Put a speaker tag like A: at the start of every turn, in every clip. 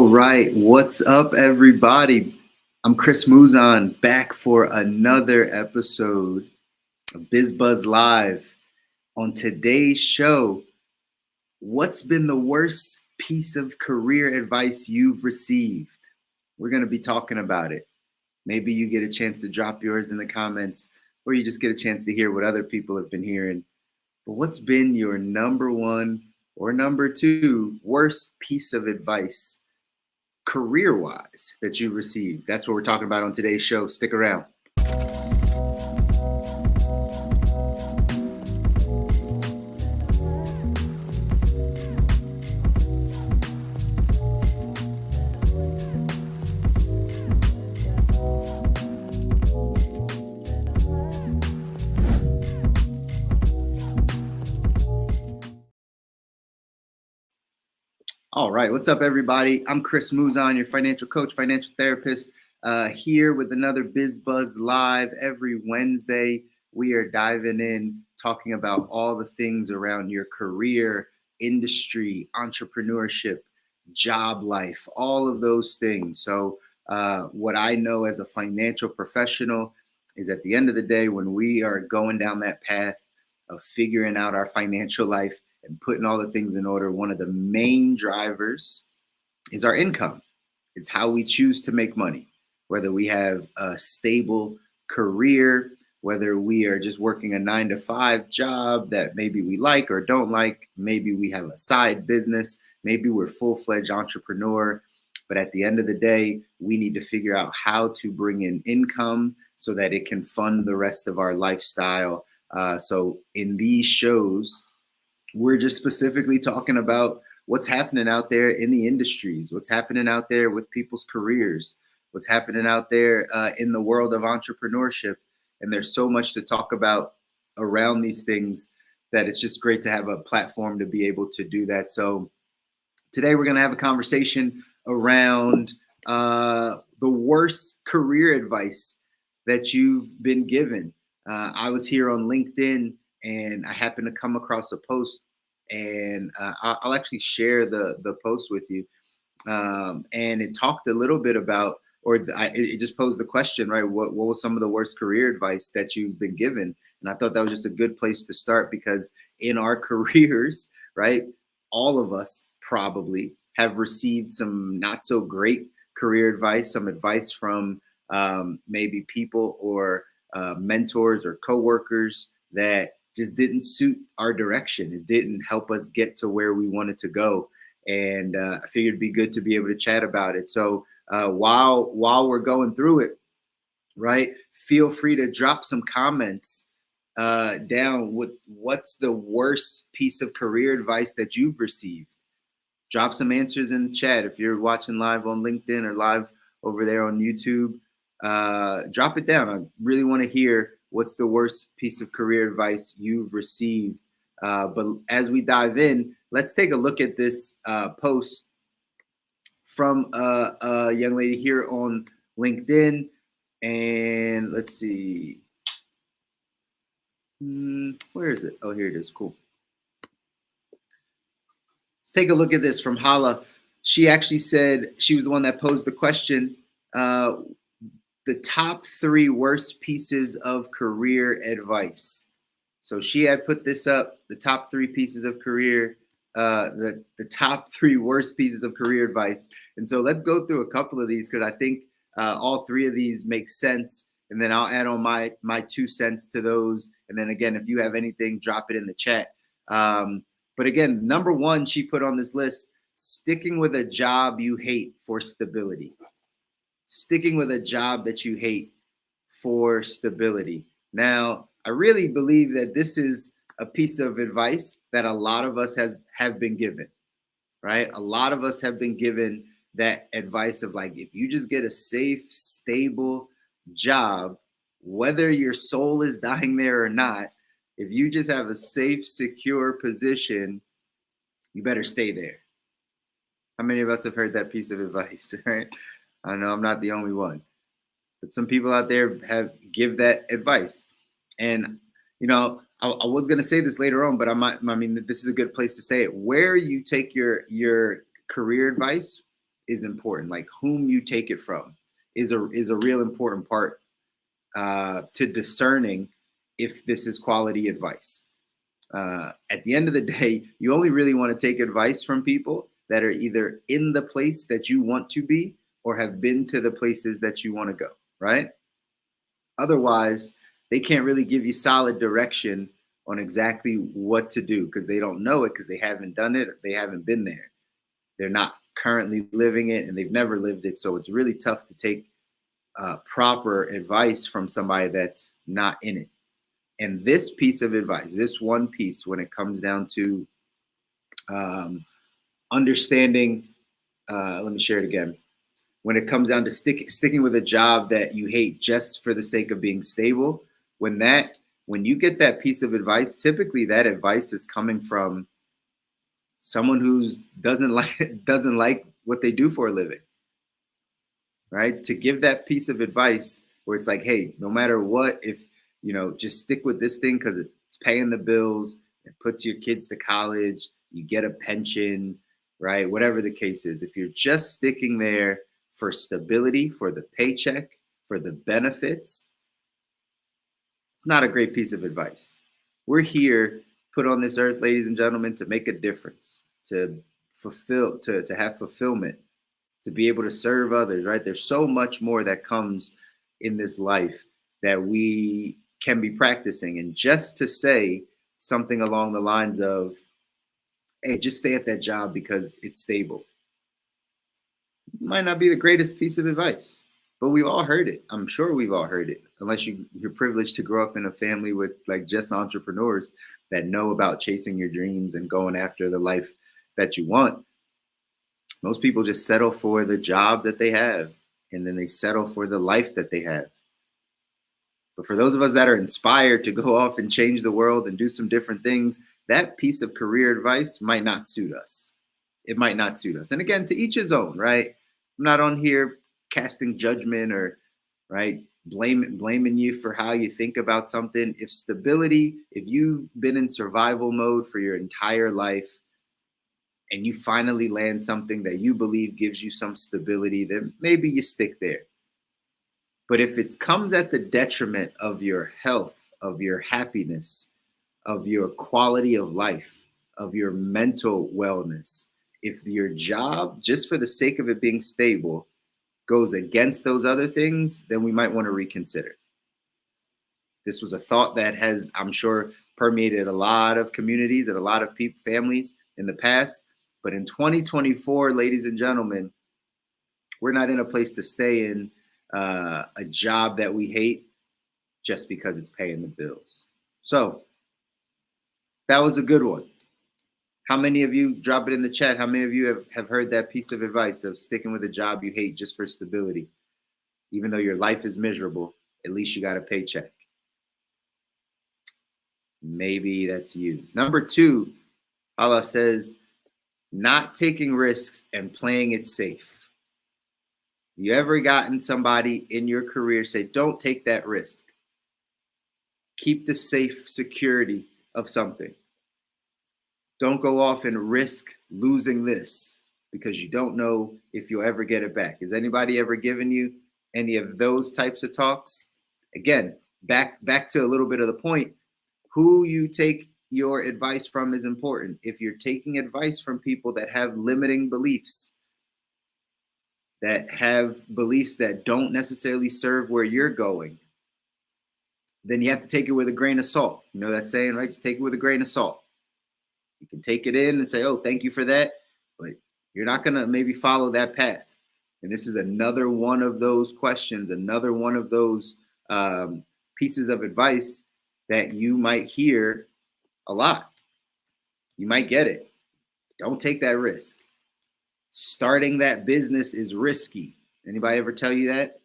A: All right, what's up, everybody? I'm Chris Muzan, back for another episode of Bizz Buzz Live. On today's show, what's been the worst piece of career advice you've received? We're going to be talking about it. Maybe you get a chance to drop yours in the comments, or you just get a chance to hear what other people have been hearing. But what's been your number one or number two worst piece of advice career-wise that you received? That's what we're talking about on today's show. Stick around. All right, what's up, everybody? I'm Chris Muzan, your financial coach, financial therapist, here with another Bizz Buzz Live. Every Wednesday, we are diving in, talking about all the things around your career, industry, entrepreneurship, job life, all of those things. So what I know as a financial professional is at the end of the day, when we are going down that path of figuring out our financial life, and putting all the things in order, one of the main drivers is our income. It's how we choose to make money, whether we have a stable career, whether we are just working a 9-to-5 job that maybe we like or don't like, maybe we have a side business, maybe we're full-fledged entrepreneur. But at the end of the day, we need to figure out how to bring in income so that it can fund the rest of our lifestyle. So in these shows, we're just specifically talking about what's happening out there in the industries, what's happening out there with people's careers, what's happening out there in the world of entrepreneurship. And there's so much to talk about around these things that it's just great to have a platform to be able to do that. So today we're going to have a conversation around the worst career advice that you've been given. I was here on LinkedIn, and I happened to come across a post, and I'll actually share the post with you. And it talked a little bit about, it just posed the question, right? What was some of the worst career advice that you've been given? And I thought that was just a good place to start, because in our careers, right, all of us probably have received some not so great career advice, some advice from maybe people or mentors or coworkers that just didn't suit our direction. It didn't help us get to where we wanted to go. And I figured it'd be good to be able to chat about it. So while we're going through it, right, feel free to drop some comments down with what's the worst piece of career advice that you've received. Drop some answers in the chat. If you're watching live on LinkedIn or live over there on YouTube, drop it down. I really want to hear what's the worst piece of career advice you've received. But as we dive in, let's take a look at this post from a young lady here on LinkedIn. And let's see. Where is it? Oh, here it is. Cool. Let's take a look at this from Hala. She actually said, she was the one that posed the question, the top 3 worst pieces of career advice. So she had put this up, the top 3 pieces of career, the top 3 worst pieces of career advice. And so let's go through a couple of these, because I think all 3 of these make sense. And then I'll add on my 2 cents to those. And then again, if you have anything, drop it in the chat. But again, number 1, she put on this list, sticking with a job you hate for stability. Sticking with a job that you hate for stability. Now, I really believe that this is a piece of advice that a lot of us have been given, right? A lot of us have been given that advice of, like, if you just get a safe, stable job, whether your soul is dying there or not, if you just have a safe, secure position, you better stay there. How many of us have heard that piece of advice, right? I know I'm not the only one, but some people out there give that advice. And, you know, I was going to say this later on, but I mean, this is a good place to say it. Where you take your career advice is important. Like whom you take it from is a real important part to discerning if this is quality advice. At the end of the day, you only really want to take advice from people that are either in the place that you want to be or have been to the places that you want to go, right? Otherwise, they can't really give you solid direction on exactly what to do because they don't know it because they haven't done it or they haven't been there. They're not currently living it and they've never lived it. So it's really tough to take proper advice from somebody that's not in it. And this piece of advice, this one piece, when it comes down to understanding, let me share it again. When it comes down to sticking with a job that you hate just for the sake of being stable, when you get that piece of advice, typically that advice is coming from someone who doesn't like what they do for a living, right? To give that piece of advice where it's like, hey, no matter what, if just stick with this thing because it's paying the bills, it puts your kids to college, you get a pension, right? Whatever the case is, if you're just sticking there for stability, for the paycheck, for the benefits, it's not a great piece of advice. We're here, put on this earth, ladies and gentlemen, to make a difference, to fulfill, to have fulfillment, to be able to serve others, right? There's so much more that comes in this life that we can be practicing. And just to say something along the lines of, hey, just stay at that job because it's stable, might not be the greatest piece of advice, but we've all heard it. I'm sure we've all heard it, unless you're privileged to grow up in a family with like just entrepreneurs that know about chasing your dreams and going after the life that you want. Most people just settle for the job that they have, and then they settle for the life that they have. But for those of us that are inspired to go off and change the world and do some different things, that piece of career advice might not suit us. It might not suit us. And again, to each his own, right? I'm not on here casting judgment or, right, blaming you for how you think about something. If you've been in survival mode for your entire life and you finally land something that you believe gives you some stability, then maybe you stick there. But if it comes at the detriment of your health, of your happiness, of your quality of life, of your mental wellness, if your job, just for the sake of it being stable, goes against those other things, then we might want to reconsider. This was a thought that has, I'm sure, permeated a lot of communities and a lot of families in the past. But in 2024, ladies and gentlemen, we're not in a place to stay in a job that we hate just because it's paying the bills. So that was a good one. How many of you, drop it in the chat, how many of you have heard that piece of advice of sticking with a job you hate just for stability? Even though your life is miserable, at least you got a paycheck. Maybe that's you. Number 2, Allah says, not taking risks and playing it safe. You ever gotten somebody in your career say, don't take that risk. Keep the safe security of something. Don't go off and risk losing this because you don't know if you'll ever get it back. Has anybody ever given you any of those types of talks? Again, back to a little bit of the point. Who you take your advice from is important. If you're taking advice from people that have limiting beliefs, that have beliefs that don't necessarily serve where you're going, then you have to take it with a grain of salt. You know that saying, right? Just take it with a grain of salt. You can take it in and say, oh, thank you for that, but you're not going to maybe follow that path. And this is another one of those questions, another one of those pieces of advice that you might hear a lot. You might get it. Don't take that risk. Starting that business is risky. Anybody ever tell you that?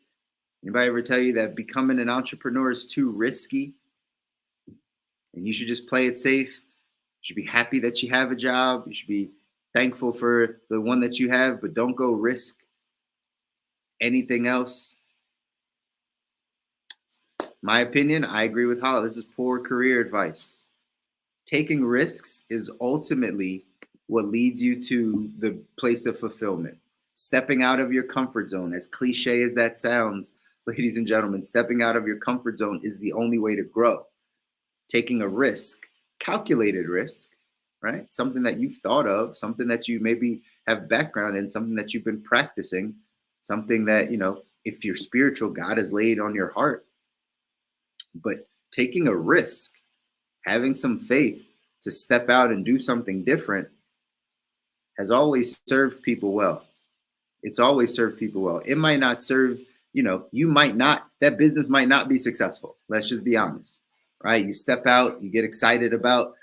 A: Anybody ever tell you that becoming an entrepreneur is too risky and you should just play it safe? You should be happy that you have a job. You should be thankful for the one that you have, but don't go risk anything else. My opinion, I agree with Hala. This is poor career advice. Taking risks is ultimately what leads you to the place of fulfillment. Stepping out of your comfort zone, as cliche as that sounds, ladies and gentlemen, stepping out of your comfort zone is the only way to grow. Taking a risk, calculated risk, right? Something that you've thought of, something that you maybe have background in, something that you've been practicing, something that, if you're spiritual, God has laid on your heart. But taking a risk, having some faith to step out and do something different has always served people well. It's always served people well. It might not serve, you might not, that business might not be successful. Let's just be honest, right? You step out, you get excited about,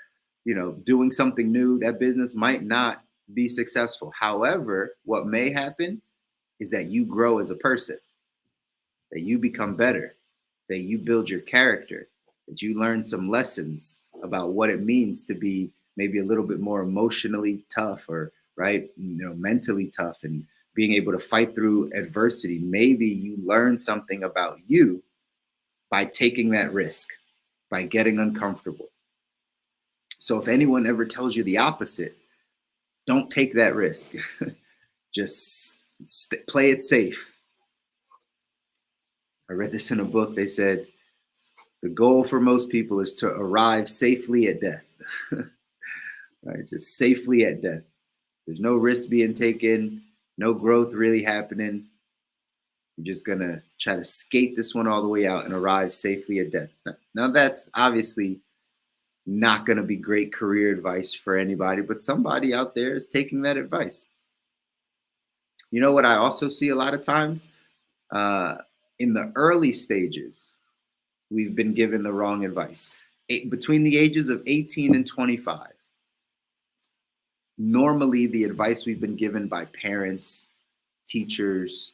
A: doing something new. That business might not be successful. However, what may happen is that you grow as a person, that you become better, that you build your character, that you learn some lessons about what it means to be maybe a little bit more emotionally tough, or right, mentally tough, and being able to fight through adversity. Maybe you learn something about you by taking that risk, by getting uncomfortable. So if anyone ever tells you the opposite, don't take that risk. Just play it safe. I read this in a book. They said the goal for most people is to arrive safely at death. Right? Just safely at death. There's no risk being taken, no growth really happening. You're just going to try to skate this one all the way out and arrive safely at death. Now, that's obviously not going to be great career advice for anybody, but somebody out there is taking that advice. You know what I also see a lot of times? In the early stages, we've been given the wrong advice. Between the ages of 18 and 25, normally the advice we've been given by parents, teachers,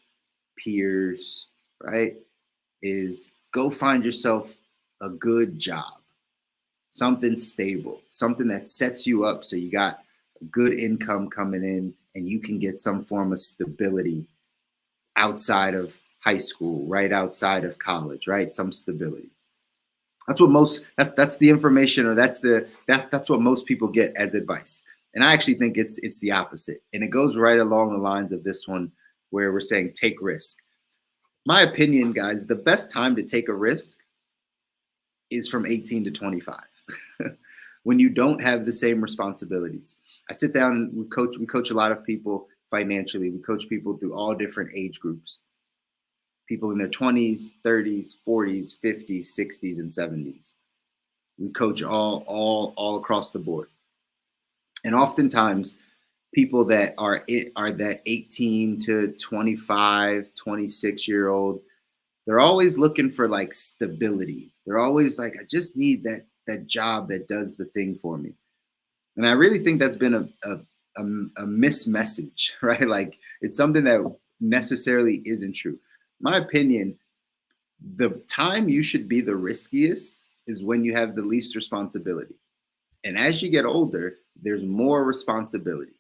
A: peers, right, is go find yourself a good job, something stable, something that sets you up so you got a good income coming in and you can get some form of stability outside of high school, right outside of college, right? Some stability. That's what that's the information, or that's what most people get as advice. And I actually think it's the opposite. And it goes right along the lines of this one where we're saying take risk. My opinion, guys, the best time to take a risk is from 18 to 25. When you don't have the same responsibilities. I sit down, we coach a lot of people financially. We coach people through all different age groups. People in their 20s, 30s, 40s, 50s, 60s, and 70s. We coach all across the board. And oftentimes, people that are that 18 to 25, 26-year-old, they're always looking for like stability. They're always like, I just need that job that does the thing for me. And I really think that's been a mismessage, right? Like it's something that necessarily isn't true. My opinion, the time you should be the riskiest is when you have the least responsibility. And as you get older, there's more responsibility.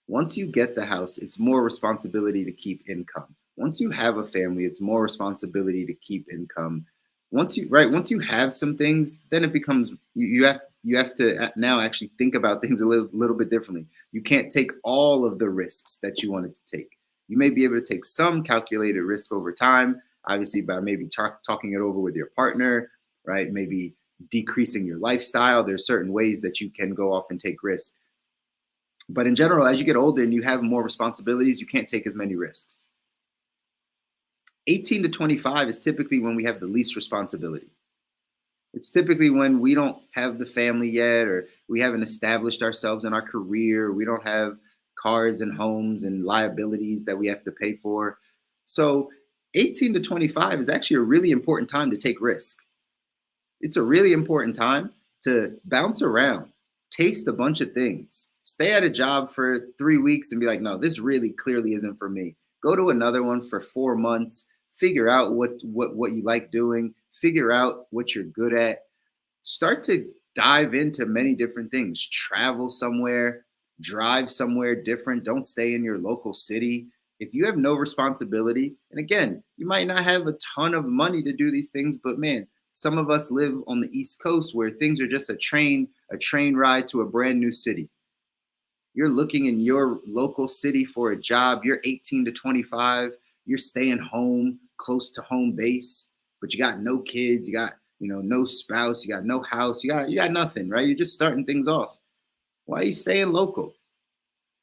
A: Once you get the house, it's more responsibility to keep income. Once you have a family, it's more responsibility to keep income. Once you have some things, then it becomes you have to now actually think about things a little bit differently. You can't take all of the risks that you wanted to take. You may be able to take some calculated risk over time, obviously by maybe talking it over with your partner, right? Maybe decreasing your lifestyle. There's certain ways that you can go off and take risks. But in general, as you get older and you have more responsibilities, you can't take as many risks. 18 to 25 is typically when we have the least responsibility. It's typically when we don't have the family yet, or we haven't established ourselves in our career. We don't have cars and homes and liabilities that we have to pay for. So 18 to 25 is actually a really important time to take risk. It's a really important time to bounce around, taste a bunch of things, stay at a job for 3 weeks and be like, no, this really clearly isn't for me. Go to another one for 4 months, figure out what you like doing, figure out what you're good at, start to dive into many different things, travel somewhere, drive somewhere different. Don't stay in your local city. If you have no responsibility, and again, you might not have a ton of money to do these things, but man, some of us live on the East Coast where things are just a train ride to a brand new city. You're looking in your local city for a job. You're 18 to 25. You're staying home, close to home base, but you got no kids. You got, no spouse. You got no house. You got nothing, right? You're just starting things off. Why are you staying local?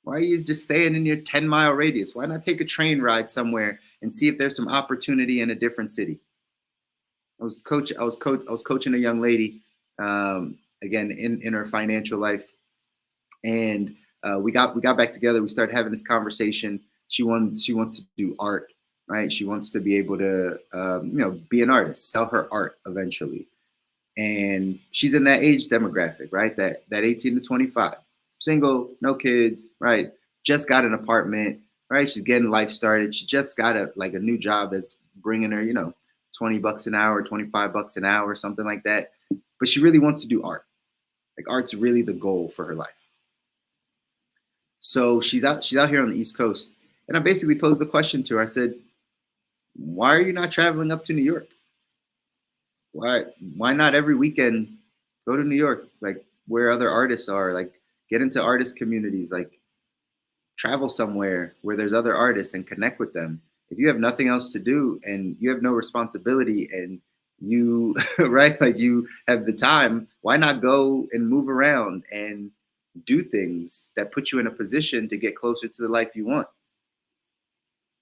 A: Why are you just staying in your 10-mile radius? Why not take a train ride somewhere and see if there's some opportunity in a different city? I was coaching a young lady, again, in her financial life, and we got back together. We started having this conversation. She wants to do art, right? She wants to be able to be an artist, sell her art eventually, and she's in that age demographic, right? That 18 to 25, single, no kids, right? Just got an apartment, right? She's getting life started. She just got a new job that's bringing her, $20 an hour, $25 an hour, something like that. But she really wants to do art. Like, art's really the goal for her life. So she's out here on the East Coast. And I basically posed the question to her. I said, why are you not traveling up to New York? Why not every weekend go to New York, like where other artists are, like get into artist communities, like travel somewhere where there's other artists and connect with them. If you have nothing else to do and you have no responsibility and you, right, like you have the time, why not go and move around and do things that put you in a position to get closer to the life you want?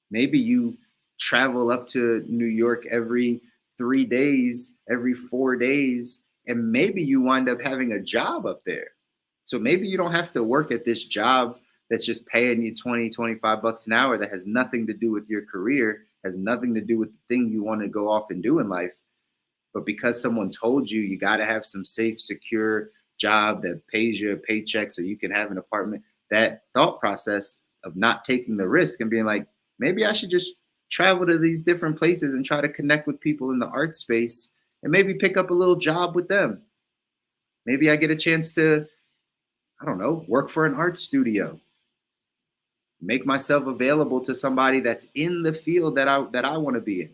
A: Maybe you travel up to New York every 3 days, every 4 days, and maybe you wind up having a job up there. So maybe you don't have to work at this job that's just paying you 20, $25 an hour that has nothing to do with your career, has nothing to do with the thing you want to go off and do in life. But because someone told you, you got to have some safe, secure job that pays you a paycheck so you can have an apartment, that thought process of not taking the risk and being like, maybe I should just travel to these different places and try to connect with people in the art space and maybe pick up a little job with them. Maybe I get a chance to, I don't know, work for an art studio, make myself available to somebody that's in the field that I want to be in.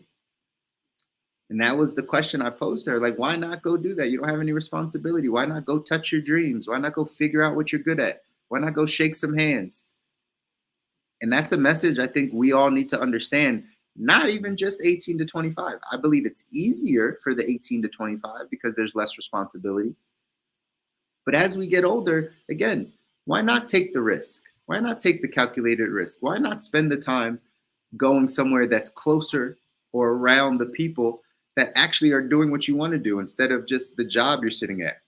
A: And that was the question I posed to her. Like, why not go do that? You don't have any responsibility. Why not go touch your dreams? Why not go figure out what you're good at? Why not go shake some hands? And that's a message I think we all need to understand, not even just 18 to 25. I believe it's easier for the 18 to 25 because there's less responsibility. But as we get older, again, why not take the risk? Why not take the calculated risk? Why not spend the time going somewhere that's closer or around the people that actually are doing what you want to do instead of just the job you're sitting at?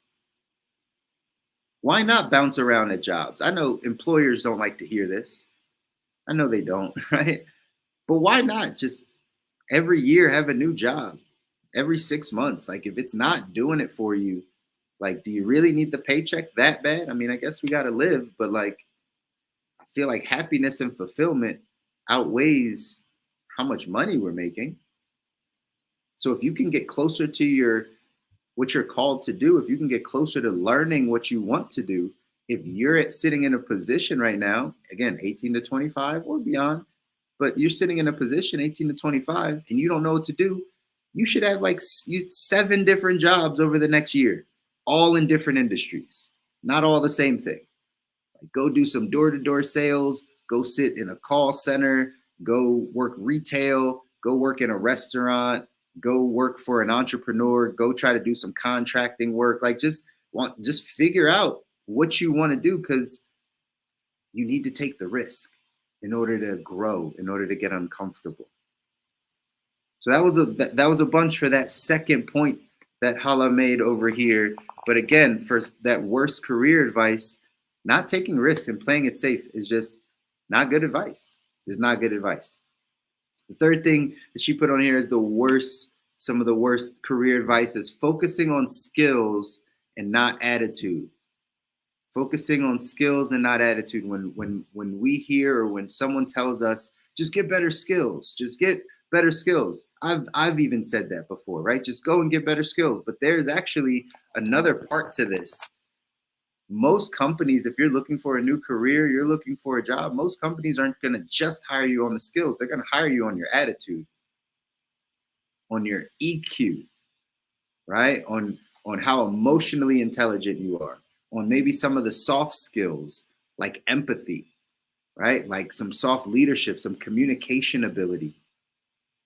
A: Why not bounce around at jobs? I know employers don't like to hear this. I know they don't, right? But why not just every year have a new job? Every 6 months? Like, if it's not doing it for you, like, do you really need the paycheck that bad? I mean, I guess we got to live, but like, I feel like happiness and fulfillment outweighs how much money we're making. So if you can get closer to what you're called to do, if you can get closer to learning what you want to do, if you're sitting in a position right now, again, 18 to 25 or beyond, but you're sitting in a position 18 to 25 and you don't know what to do, you should have like 7 different jobs over the next year, all in different industries, not all the same thing. Like, go do some door-to-door sales, go sit in a call center, go work retail, go work in a restaurant, go work for an entrepreneur, go try to do some contracting work. Like, just figure out what you want to do, because you need to take the risk in order to grow, in order to get uncomfortable. So that was a bunch for that second point that Hala made over here. But again, for that worst career advice, not taking risks and playing it safe is just not good advice. It's not good advice. The third thing that she put on here is some of the worst career advice is focusing on skills and not attitude. Focusing on skills and not attitude. When we hear, or when someone tells us, just get better skills, just get better skills. I've even said that before, right? Just go and get better skills. But there's actually another part to this. Most companies, if you're looking for a new career, you're looking for a job, most companies aren't going to just hire you on the skills. They're going to hire you on your attitude, on your EQ, right? On how emotionally intelligent you are, on maybe some of the soft skills, like empathy, right? Like some soft leadership, some communication ability,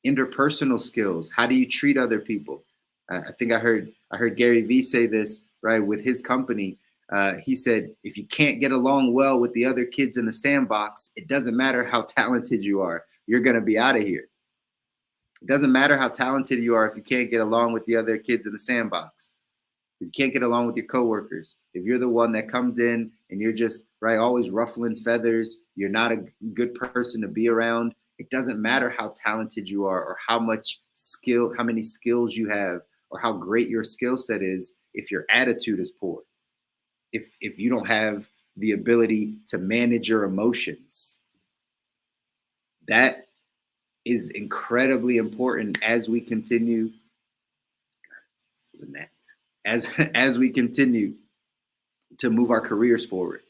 A: interpersonal skills. How do you treat other people? I think I heard Gary Vee say this, right, with his company. He said, if you can't get along well with the other kids in the sandbox, it doesn't matter how talented you are. You're going to be out of here. It doesn't matter how talented you are if you can't get along with the other kids in the sandbox. If you can't get along with your coworkers, if you're the one that comes in and you're just right, always ruffling feathers, you're not a good person to be around. It doesn't matter how talented you are or how much skill, how many skills you have, or how great your skill set is if your attitude is poor. If you don't have the ability to manage your emotions. That is incredibly important as we continue as we continue to move our careers forward.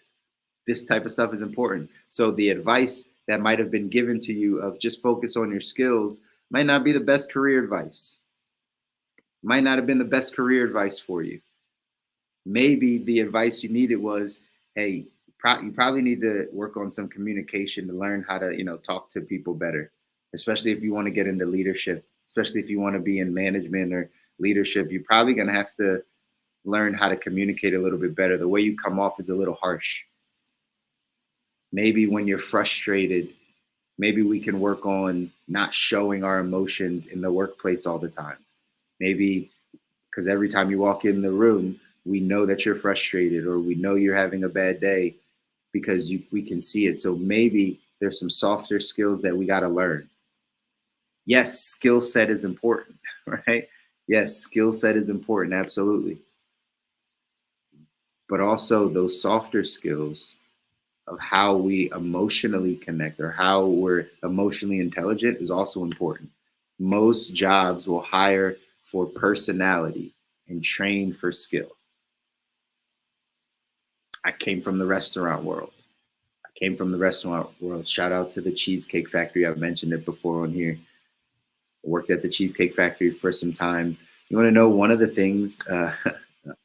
A: This type of stuff is important. So the advice that might have been given to you of just focus on your skills might not be the best career advice. Might not have been the best career advice for you. Maybe the advice you needed was, hey, you probably need to work on some communication to learn how to, talk to people better, especially if you want to get into leadership, especially if you want to be in management or leadership. You're probably going to have to learn how to communicate a little bit better. The way you come off is a little harsh. Maybe when you're frustrated, maybe we can work on not showing our emotions in the workplace all the time. Maybe because every time you walk in the room, we know that you're frustrated or we know you're having a bad day because we can see it. So maybe there's some softer skills that we got to learn. Yes, skill set is important, right? Yes, skill set is important, absolutely. But also those softer skills of how we emotionally connect or how we're emotionally intelligent is also important. Most jobs will hire for personality and train for skill. I came from the restaurant world. Shout out to the Cheesecake Factory. I've mentioned it before on here. I worked at the Cheesecake Factory for some time. You want to know one of the things?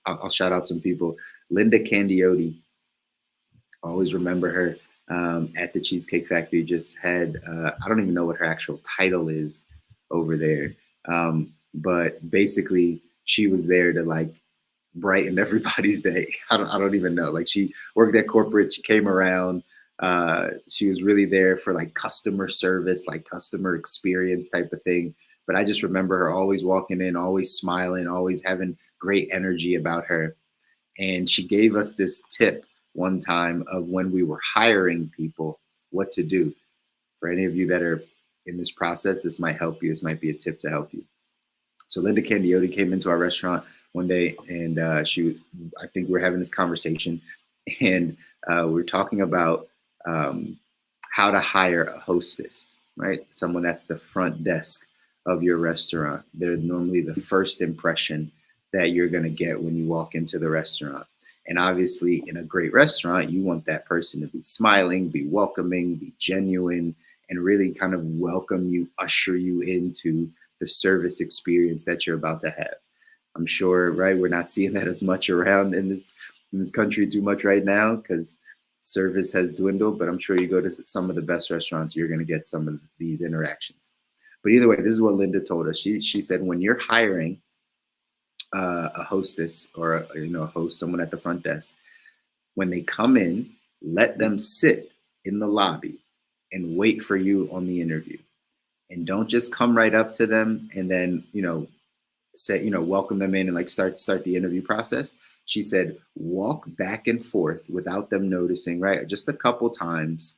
A: I'll shout out some people. Linda Candiotti. I always remember her at the Cheesecake Factory. Just had I don't even know what her actual title is over there, but basically she was there to like brighten everybody's day. I don't even know. Like she worked at corporate. She came around. She was really there for like customer service, like customer experience type of thing. But I just remember her always walking in, always smiling, always having great energy about her. And she gave us this tip one time of when we were hiring people, what to do. For any of you that are in this process, this might help you. This might be a tip to help you. So Linda Candiotti came into our restaurant one day, and I think we were having this conversation, and we were talking about how to hire a hostess, right? Someone that's the front desk of your restaurant. They're normally the first impression that you're going to get when you walk into the restaurant. And obviously, in a great restaurant, you want that person to be smiling, be welcoming, be genuine, and really kind of welcome you, usher you into the service experience that you're about to have. I'm sure, right? We're not seeing that as much around in this country too much right now because service has dwindled. But I'm sure you go to some of the best restaurants, you're going to get some of these interactions. But either way, this is what Linda told us. She said, when you're hiring a hostess or a host, someone at the front desk, when they come in, let them sit in the lobby and wait for you on the interview. And don't just come right up to them and then, say, welcome them in and like start the interview process. She said, walk back and forth without them noticing, right? Just a couple times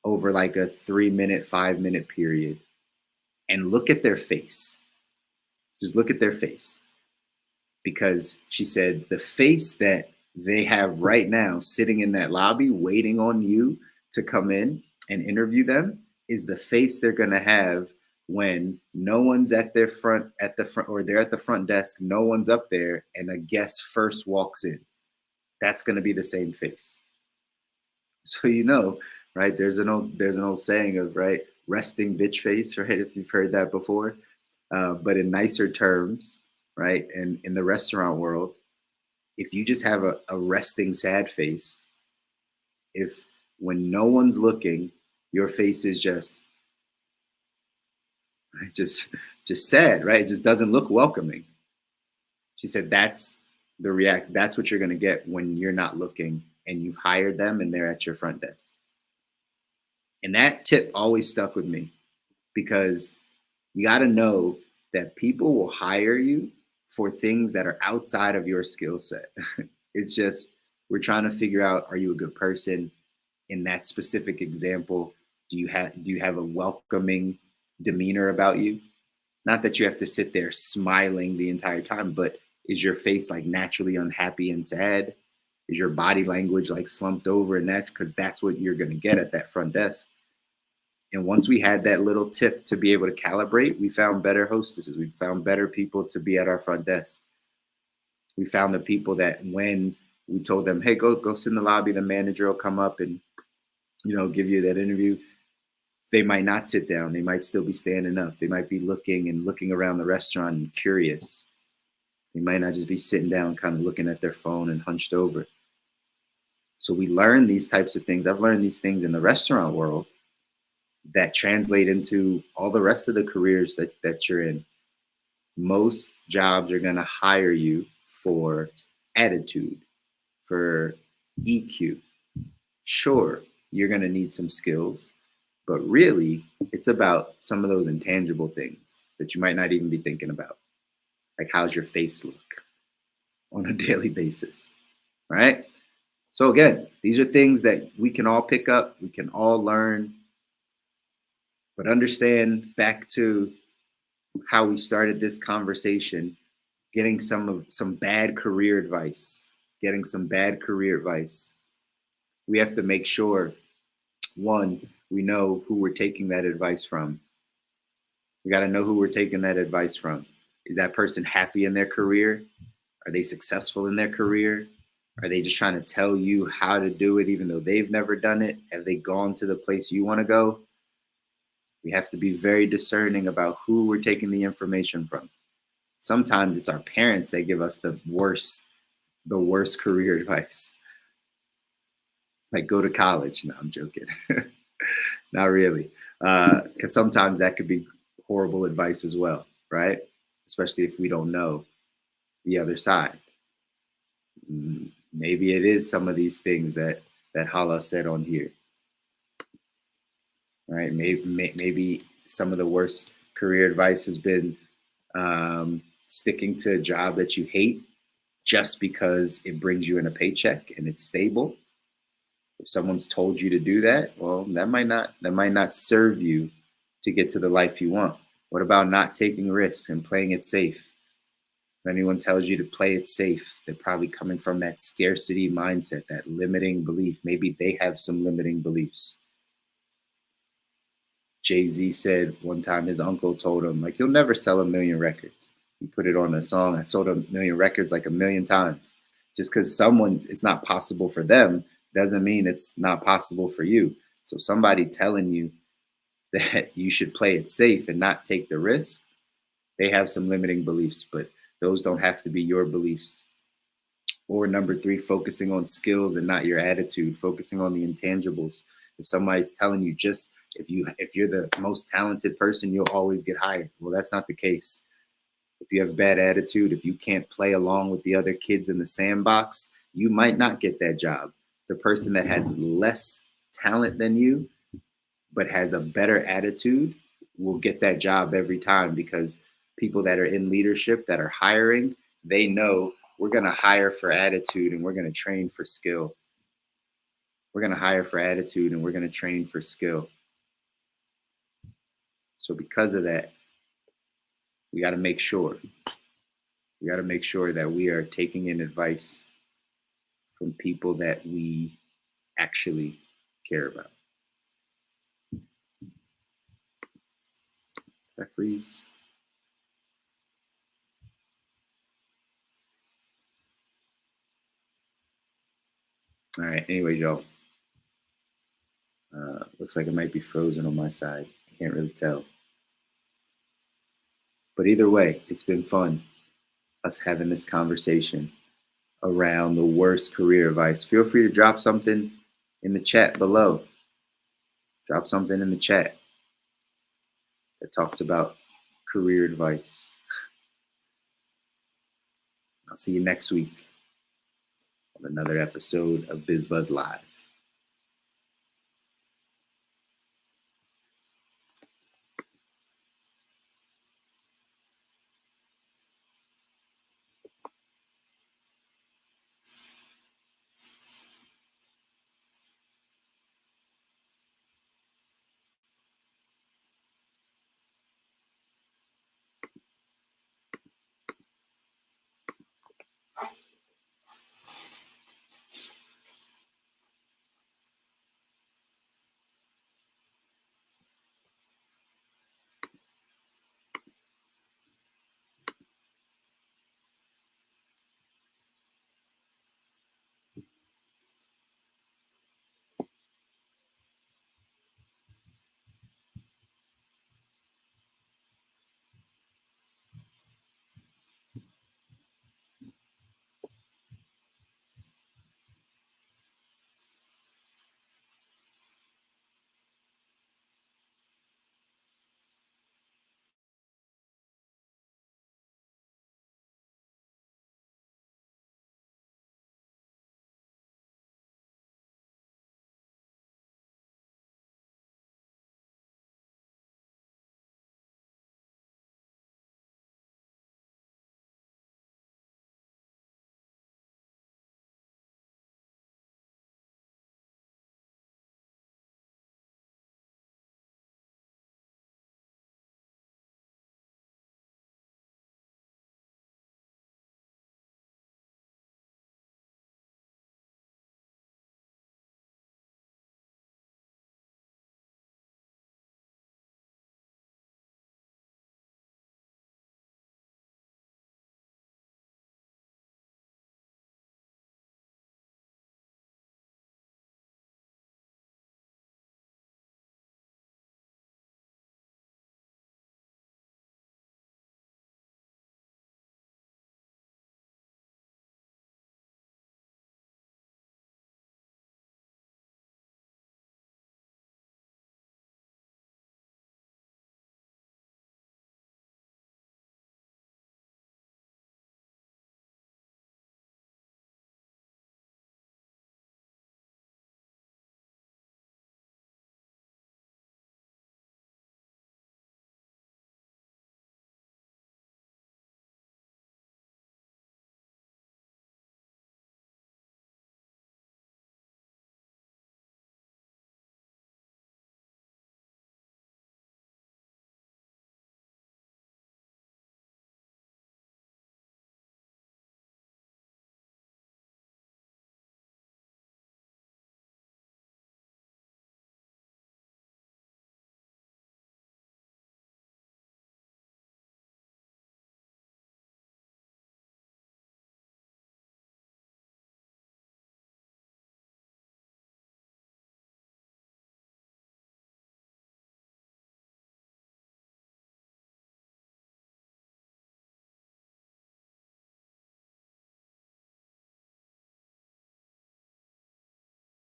A: over like a 3-minute, 5-minute period and look at their face. Just look at their face. Because she said the face that they have right now sitting in that lobby waiting on you to come in and interview them is the face they're going to have when no one's at the front, or they're at the front desk, no one's up there, and a guest first walks in. That's going to be the same face. So right? There's an old saying of, right, resting bitch face, right? If you've heard that before, but in nicer terms, right? And in the restaurant world, if you just have a resting sad face, if when no one's looking, your face is just just sad, right? It just doesn't look welcoming. She said that's what you're going to get when you're not looking and you've hired them and they're at your front desk. And that tip always stuck with me because you got to know that people will hire you for things that are outside of your skill set. It's just we're trying to figure out, are you a good person? In that specific example, do you have a welcoming demeanor about you? Not that you have to sit there smiling the entire time, but is your face like naturally unhappy and sad? Is your body language like slumped over and that? Because that's what you're going to get at that front desk. And once we had that little tip to be able to calibrate, we found better hostesses. We found better people to be at our front desk. We found the people that when we told them, hey, go sit in the lobby, the manager will come up and give you that interview. They might not sit down. They might still be standing up. They might be looking around the restaurant and curious. They might not just be sitting down, kind of looking at their phone and hunched over. So we learn these types of things. I've learned these things in the restaurant world that translate into all the rest of the careers that you're in. Most jobs are going to hire you for attitude, for EQ. Sure, you're going to need some skills, but really it's about some of those intangible things that you might not even be thinking about. Like, how's your face look on a daily basis, right? So again, these are things that we can all pick up, we can all learn, but understand back to how we started this conversation, getting some bad career advice, We have to make sure, one, we know who we're taking that advice from. We got to know who we're taking that advice from. Is that person happy in their career? Are they successful in their career? Are they just trying to tell you how to do it even though they've never done it? Have they gone to the place you want to go? We have to be very discerning about who we're taking the information from. Sometimes it's our parents that give us the worst career advice. Like, go to college. No, I'm joking. Not really. Because sometimes that could be horrible advice as well, right? Especially if we don't know the other side. Maybe it is some of these things that Hala said on here, right? Maybe some of the worst career advice has been sticking to a job that you hate just because it brings you in a paycheck and it's stable. If someone's told you to do that, well, that might not serve you to get to the life you want. What about not taking risks and playing it safe? If anyone tells you to play it safe, they're probably coming from that scarcity mindset, that limiting belief. Maybe they have some limiting beliefs. Jay-Z said one time his uncle told him, like, you'll never sell 1 million records. He put it on a song. I sold 1 million records like 1 million times. Just because it's not possible for them doesn't mean it's not possible for you. So somebody telling you that you should play it safe and not take the risk, they have some limiting beliefs, but those don't have to be your beliefs. Or number 3, focusing on skills and not your attitude, focusing on the intangibles. If somebody's telling you just if you're the most talented person, you'll always get hired. Well, that's not the case. If you have a bad attitude, if you can't play along with the other kids in the sandbox, you might not get that job. The person that has less talent than you, but has a better attitude will get that job every time, because people that are in leadership that are hiring, they know we're going to hire for attitude and we're going to train for skill. We're going to hire for attitude and we're going to train for skill. So because of that, we got to make sure. We got to make sure that we are taking in advice from people that we actually care about. Did I freeze? All right. Anyway, y'all. Looks like it might be frozen on my side. I can't really tell. But either way, it's been fun, us having this conversation around the worst career advice. Feel free to drop something in the chat below. Drop something in the chat that talks about career advice. I'll see you next week on another episode of BizBuzz Live.